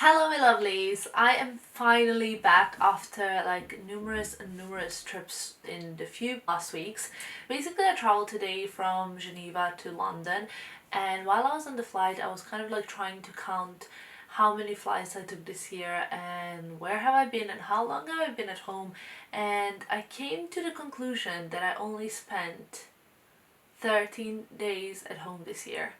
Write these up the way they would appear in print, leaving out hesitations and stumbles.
Hello my lovelies, I am finally back after like numerous trips in the few last weeks. Basically I traveled today from Geneva to London, and while I was on the flight I was kind of like trying to count how many flights I took this year and where have I been and how long have I been at home, and I came to the conclusion that I only spent 13 days at home this year.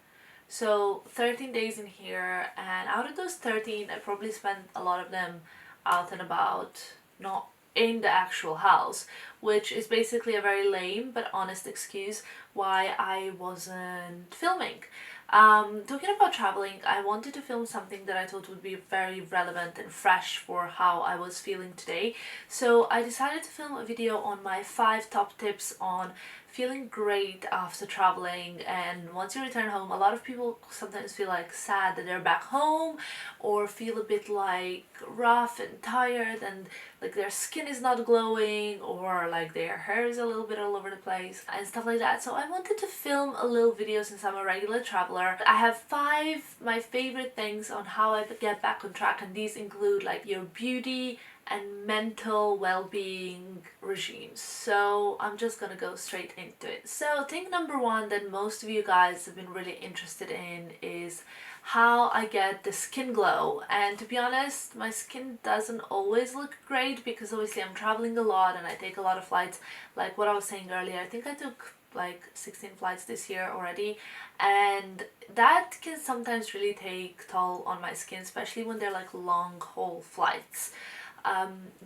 So 13 days in here, and out of those 13 I probably spent a lot of them out and about, not in the actual house, which is basically a very lame but honest excuse why I wasn't filming. Talking about traveling, I wanted to film something that I thought would be very relevant and fresh for how I was feeling today. So I decided to film a video on my 5 top tips on feeling great after traveling. And once you return home, a lot of people sometimes feel like sad that they're back home, or feel a bit like rough and tired and like their skin is not glowing, or like their hair is a little bit all over the place and stuff like that. So I wanted to film a little video since I'm a regular traveler. I have 5 my favorite things on how I get back on track, and these include like your beauty and mental well-being regimes. So I'm just gonna go straight into it. So thing number 1 that most of you guys have been really interested in is how I get the skin glow. And to be honest, my skin doesn't always look great because obviously I'm traveling a lot and I take a lot of flights. Like what I was saying earlier, I think I took like 16 flights this year already, and that can sometimes really take toll on my skin, especially when they're like long haul flights.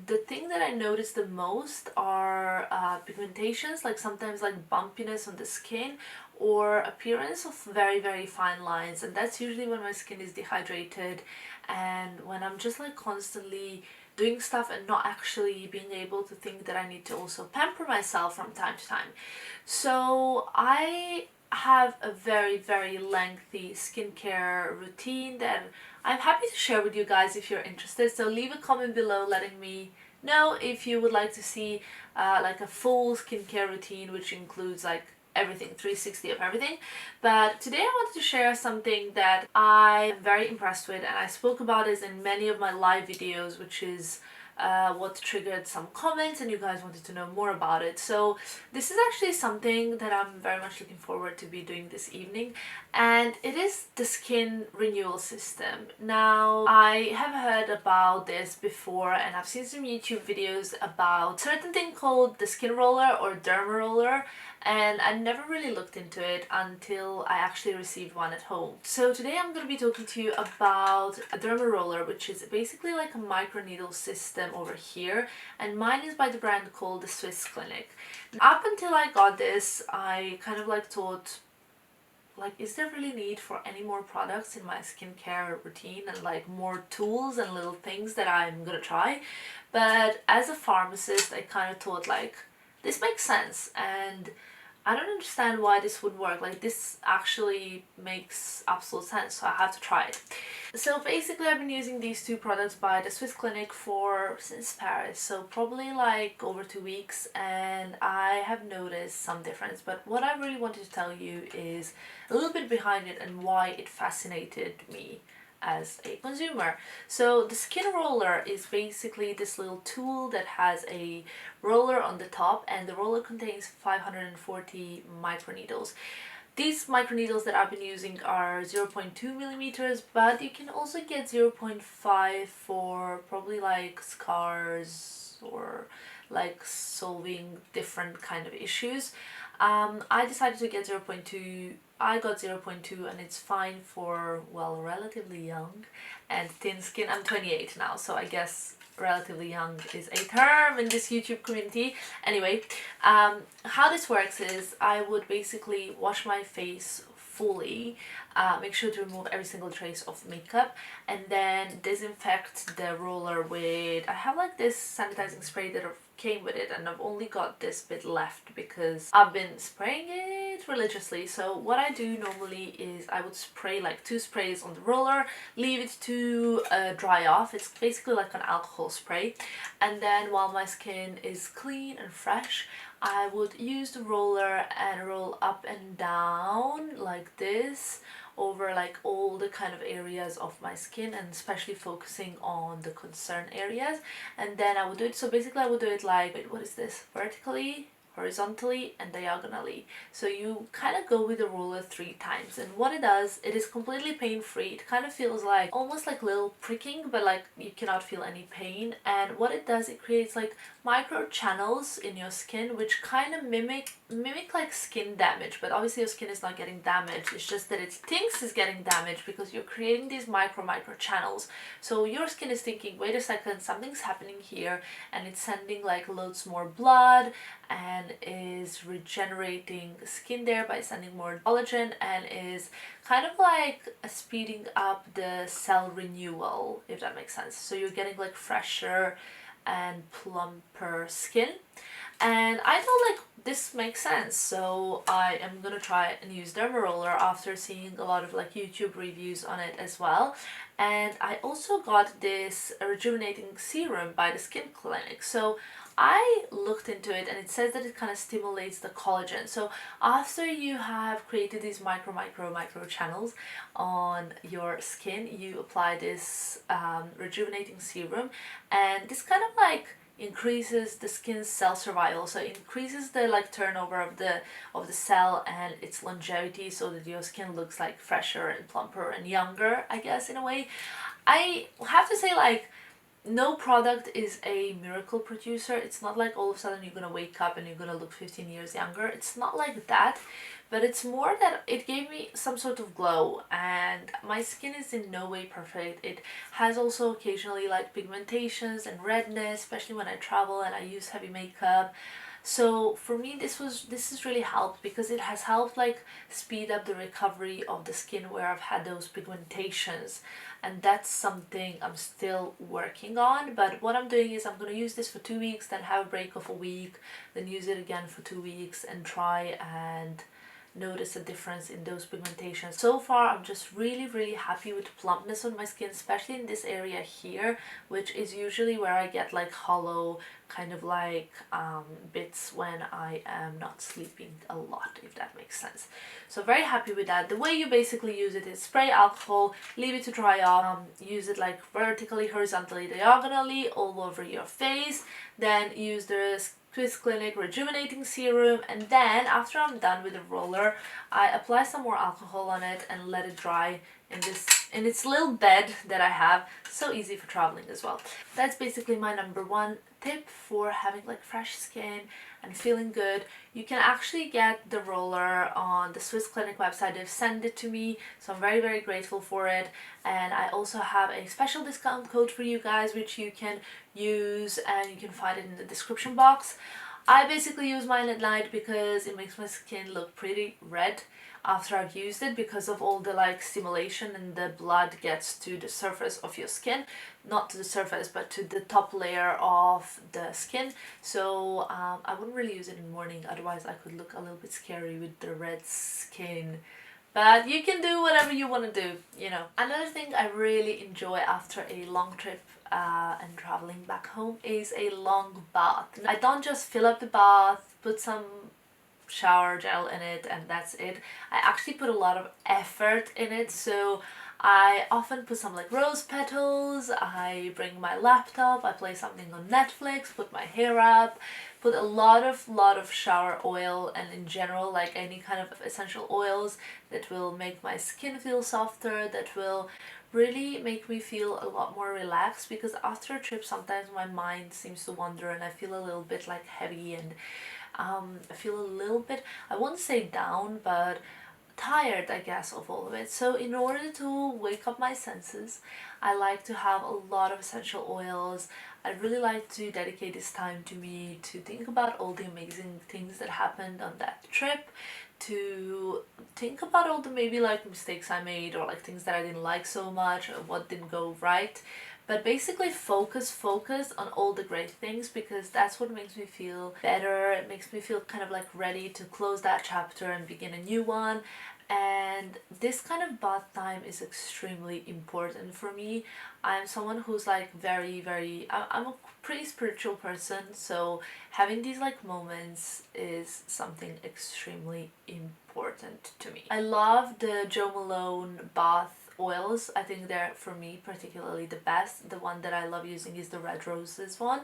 The thing that I notice the most are pigmentations, like sometimes like bumpiness on the skin or appearance of very fine lines, and that's usually when my skin is dehydrated and when I'm just like constantly doing stuff and not actually being able to think that I need to also pamper myself from time to time. So I have a very lengthy skincare routine that I'm happy to share with you guys if you're interested. So leave a comment below letting me know if you would like to see like a full skincare routine, which includes like everything, 360 of everything. But today I wanted to share something that I am very impressed with, and I spoke about this in many of my live videos, which is what triggered some comments and you guys wanted to know more about it. So this is actually something that I'm very much looking forward to be doing this evening, and it is the skin renewal system. Now I have heard about this before and I've seen some YouTube videos about certain thing called the skin roller or derma roller, and I never really looked into it until I actually received one at home. So today I'm going to be talking to you about a derma roller, which is basically like a microneedle system over here, and mine is by the brand called the Swiss Clinic. Up until I got this, I kind of like thought, like, is there really need for any more products in my skincare routine and like more tools and little things that I'm gonna try? But as a pharmacist, I kind of thought like, this makes sense, and I don't understand why this would work. Like, this actually makes absolute sense, so I have to try it. So basically I've been using these 2 products by the Swiss Clinic since Paris, so probably like over 2 weeks, and I have noticed some difference. But what I really wanted to tell you is a little bit behind it and why it fascinated me as a consumer. So the skin roller is basically this little tool that has a roller on the top, and the roller contains 540 microneedles. These microneedles that I've been using are 0.2 millimeters, but you can also get 0.5 for probably like scars or like solving different kind of issues. I decided to get 0.2. I got 0.2 and it's fine for, well, relatively young and thin skin. I'm 28 now, so I guess relatively young is a term in this YouTube community. Anyway, how this works is I would basically wash my face fully, make sure to remove every single trace of makeup, and then disinfect the roller with, I have like this sanitizing spray that came with it, and I've only got this bit left because I've been spraying it religiously. So what I do normally is I would spray like 2 sprays on the roller, leave it to dry off. It's basically like an alcohol spray, and then while my skin is clean and fresh, I would use the roller and roll up and down like this, over like all the kind of areas of my skin, and especially focusing on the concern areas. And then I would do it, so basically I would do it like, wait, what is this, vertically, horizontally, and diagonally. So you kind of go with the roller 3 times, and what it does, it is completely pain free. It kind of feels like almost like little pricking, but like you cannot feel any pain. And what it does, it creates like micro channels in your skin which kind of mimic like skin damage, but obviously your skin is not getting damaged, it's just that it thinks it's getting damaged because you're creating these micro channels. So your skin is thinking, wait a second, something's happening here, and it's sending like loads more blood and is regenerating skin there by sending more collagen, and is kind of like speeding up the cell renewal, if that makes sense. So you're getting like fresher and plumper skin. And I thought like this makes sense, so I am gonna try and use Derma Roller after seeing a lot of like YouTube reviews on it as well. And I also got this rejuvenating serum by the Skin Clinic. So I looked into it, and it says that it kind of stimulates the collagen. So after you have created these micro channels on your skin, you apply this rejuvenating serum, and this kind of like increases the skin's cell survival, so it increases the like turnover of the cell and its longevity, so that your skin looks like fresher and plumper and younger, I guess, in a way. I have to say, like, no product is a miracle producer. It's not like all of a sudden you're gonna wake up and you're gonna look 15 years younger. It's not like that, but it's more that it gave me some sort of glow, and my skin is in no way perfect. It has also occasionally like pigmentations and redness, especially when I travel and I use heavy makeup. So for me, this has really helped, because it has helped like speed up the recovery of the skin where I've had those pigmentations, and that's something I'm still working on. But what I'm doing is I'm going to use this for 2 weeks, then have a break of a week, then use it again for 2 weeks, and try and notice a difference in those pigmentations. So far, I'm just really happy with the plumpness on my skin, especially in this area here, which is usually where I get like hollow kind of like bits when I am not sleeping a lot, if that makes sense. So very happy with that. The way you basically use it is spray alcohol, leave it to dry off, use it like vertically, horizontally, diagonally all over your face, then use the Swiss Clinic Rejuvenating Serum, and then after I'm done with the roller, I apply some more alcohol on it and let it dry in its little bed that I have. So easy for traveling as well. That's basically my #1 tip for having like fresh skin and feeling good. You can actually get the roller on the Swiss Clinic website. They've sent it to me, so I'm very grateful for it. And I also have a special discount code for you guys, which you can use, and you can find it in the description box. I basically use mine at night because it makes my skin look pretty red after I've used it, because of all the like stimulation, and the blood gets to the surface of your skin, not to the surface but to the top layer of the skin. So I wouldn't really use it in the morning, otherwise I could look a little bit scary with the red skin. But you can do whatever you want to do, you know. Another thing I really enjoy after a long trip and traveling back home is a long bath. I don't just fill up the bath, put some shower gel in it, and that's it. I actually put a lot of effort in it, so I often put some like rose petals, I bring my laptop, I play something on Netflix, put my hair up, put a lot of shower oil, and in general like any kind of essential oils that will make my skin feel softer, that will really make me feel a lot more relaxed, because after a trip sometimes my mind seems to wander and I feel a little bit like heavy, and I feel a little bit, I won't say down, but tired, I guess, of all of it. So in order to wake up my senses, I like to have a lot of essential oils. I really like to dedicate this time to me, to think about all the amazing things that happened on that trip, to think about all the maybe like mistakes I made, or like things that I didn't like so much, or what didn't go right. But basically focus on all the great things, because that's what makes me feel better. It makes me feel kind of like ready to close that chapter and begin a new one. And this kind of bath time is extremely important for me. I'm someone who's like I'm a pretty spiritual person, so having these like moments is something extremely important to me. I love the Jo Malone bath oils. I think they're, for me, particularly the best. The one that I love using is the red roses one,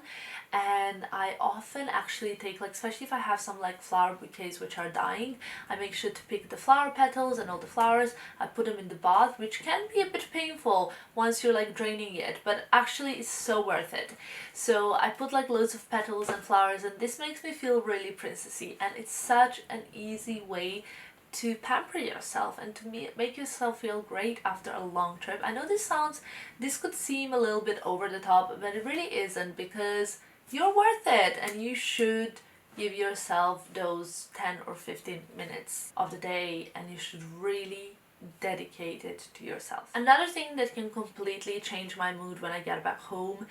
and I often actually take, like, especially if I have some like flower bouquets which are dying, I make sure to pick the flower petals and all the flowers. I put them in the bath, which can be a bit painful once you're like draining it, but actually it's so worth it. So I put like loads of petals and flowers, and this makes me feel really princessy, and it's such an easy way to pamper yourself and to make yourself feel great after a long trip. I know this could seem a little bit over the top, but it really isn't, because you're worth it and you should give yourself those 10 or 15 minutes of the day, and you should really dedicate it to yourself. Another thing that can completely change my mood when I get back home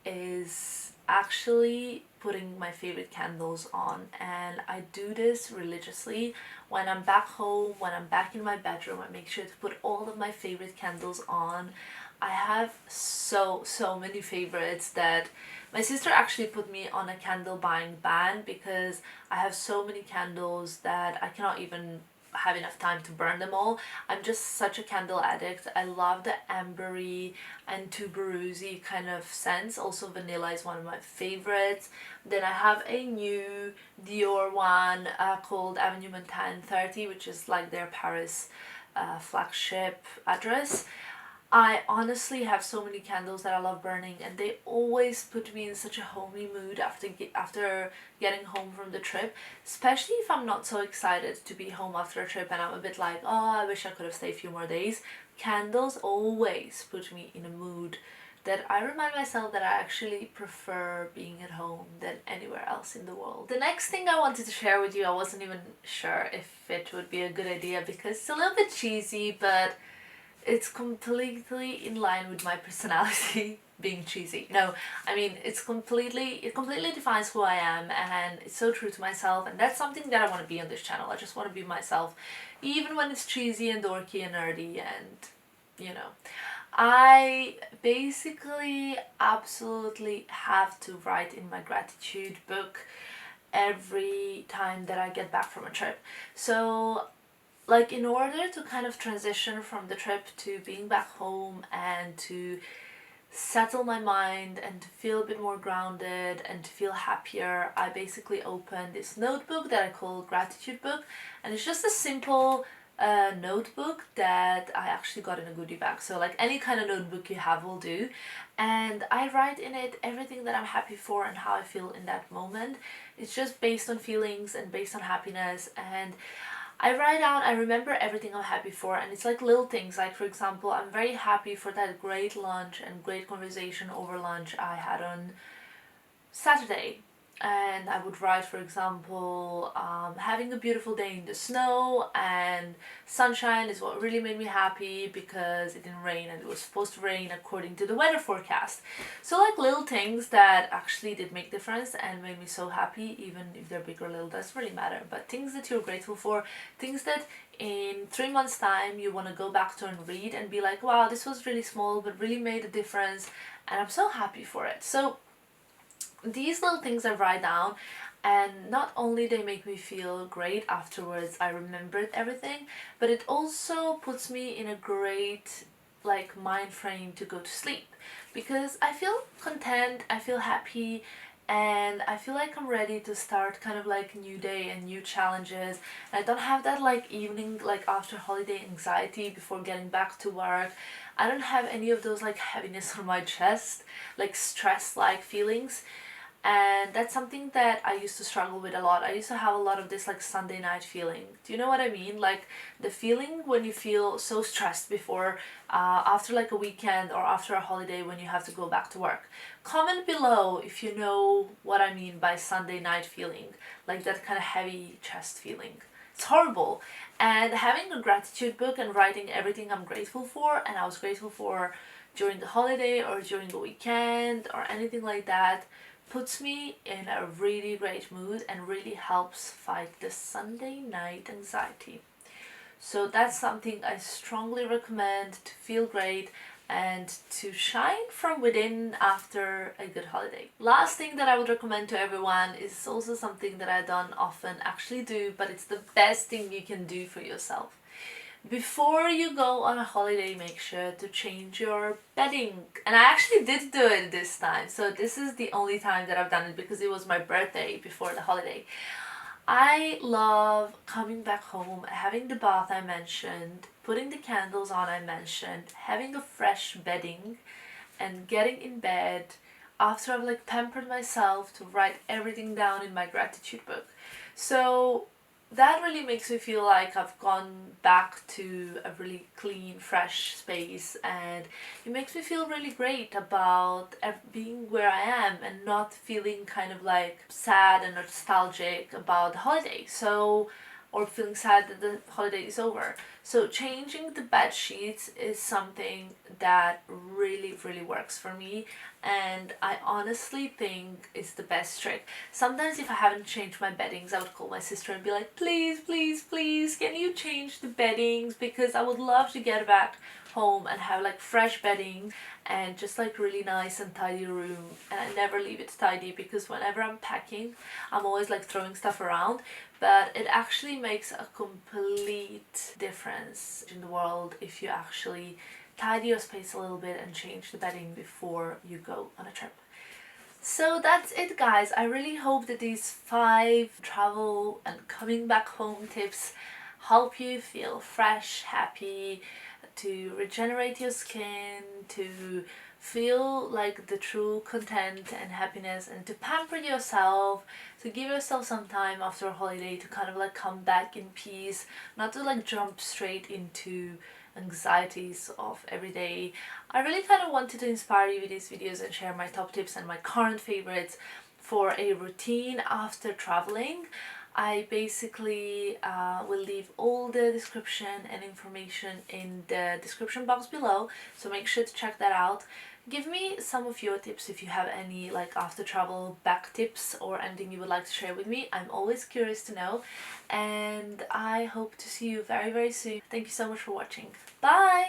is actually putting my favorite candles on, and I do this religiously. When I'm back home, when I'm back in my bedroom, I make sure to put all of my favorite candles on. I have so many favorites that my sister actually put me on a candle buying ban, because I have so many candles that I cannot even have enough time to burn them all. I'm just such a candle addict. I love the ambery and tuberosy kind of scents. Also vanilla is one of my favorites. Then I have a new Dior one called Avenue Montaigne 30, which is like their Paris flagship address. I honestly have so many candles that I love burning, and they always put me in such a homey mood after getting home from the trip, especially if I'm not so excited to be home after a trip and I'm a bit like, oh, I wish I could have stayed a few more days. Candles always put me in a mood that I remind myself that I actually prefer being at home than anywhere else in the world. The next thing I wanted to share with you, I wasn't even sure if it would be a good idea because it's a little bit cheesy, but it's completely in line with my personality. Being cheesy. No, I mean, it completely defines who I am, and it's so true to myself, and that's something that I want to be on this channel. I just want to be myself, even when it's cheesy and dorky and nerdy, and you know. I basically absolutely have to write in my gratitude book every time that I get back from a trip. So like, in order to kind of transition from the trip to being back home and to settle my mind and to feel a bit more grounded and to feel happier, I basically opened this notebook that I call gratitude book, and it's just a simple notebook that I actually got in a goodie bag. So like any kind of notebook you have will do, and I write in it everything that I'm happy for and how I feel in that moment. It's just based on feelings and based on happiness, and I write down, I remember everything I'm happy for, and it's like little things. Like, for example, I'm very happy for that great lunch and great conversation over lunch I had on Saturday. And I would write, for example, having a beautiful day in the snow, and sunshine is what really made me happy because it didn't rain and it was supposed to rain according to the weather forecast. So like little things that actually did make difference and made me so happy, even if they're big or little, doesn't really matter. But things that you're grateful for, things that in 3 months time you want to go back to and read and be like, wow, this was really small but really made a difference, and I'm so happy for it. So these little things I write down, and not only they make me feel great afterwards, I remembered everything, but it also puts me in a great like mind frame to go to sleep, because I feel content, I feel happy, and I feel like I'm ready to start kind of like a new day and new challenges. And I don't have that like evening, like after holiday anxiety before getting back to work. I don't have any of those like heaviness on my chest, like stress like feelings. And that's something that I used to struggle with a lot. I used to have a lot of this like Sunday night feeling. Do you know what I mean? Like the feeling when you feel so stressed before, after like a weekend or after a holiday when you have to go back to work. Comment below if you know what I mean by Sunday night feeling, like that kind of heavy chest feeling. It's horrible. And having a gratitude book and writing everything I'm grateful for, and I was grateful for during the holiday or during the weekend or anything like that, puts me in a really great mood and really helps fight the Sunday night anxiety. So that's something I strongly recommend to feel great and to shine from within after a good holiday. Last thing that I would recommend to everyone is also something that I don't often actually do, but it's the best thing you can do for yourself. Before you go on a holiday, make sure to change your bedding. And I actually did do it this time. So this is the only time that I've done it because it was my birthday before the holiday. I love coming back home, having the bath I mentioned, putting the candles on I mentioned, having a fresh bedding, and getting in bed after I've like pampered myself to write everything down in my gratitude book. So that really makes me feel like I've gone back to a really clean, fresh space, and it makes me feel really great about being where I am and not feeling kind of like sad and nostalgic about the holiday. So, or feeling sad that the holiday is over. So changing the bed sheets is something that really works for me, and I honestly think it's the best trick. Sometimes if I haven't changed my beddings, I would call my sister and be like, please, can you change the beddings, because I would love to get back home and have like fresh bedding and just like really nice and tidy room. And I never leave it tidy because whenever I'm packing, I'm always like throwing stuff around, but it actually makes a complete difference in the world if you actually tidy your space a little bit and change the bedding before you go on a trip. So that's it, guys. I really hope that these 5 travel and coming back home tips help you feel fresh, happy, to regenerate your skin, to feel like the true content and happiness, and to pamper yourself, to give yourself some time after a holiday to kind of like come back in peace, not to like jump straight into anxieties of every day. I really kind of wanted to inspire you with these videos and share my top tips and my current favorites for a routine after traveling. I basically will leave all the description and information in the description box below, so make sure to check that out. Give me some of your tips if you have any like after travel back tips or anything you would like to share with me. I'm always curious to know, and I hope to see you very soon. Thank you so much for watching. Bye!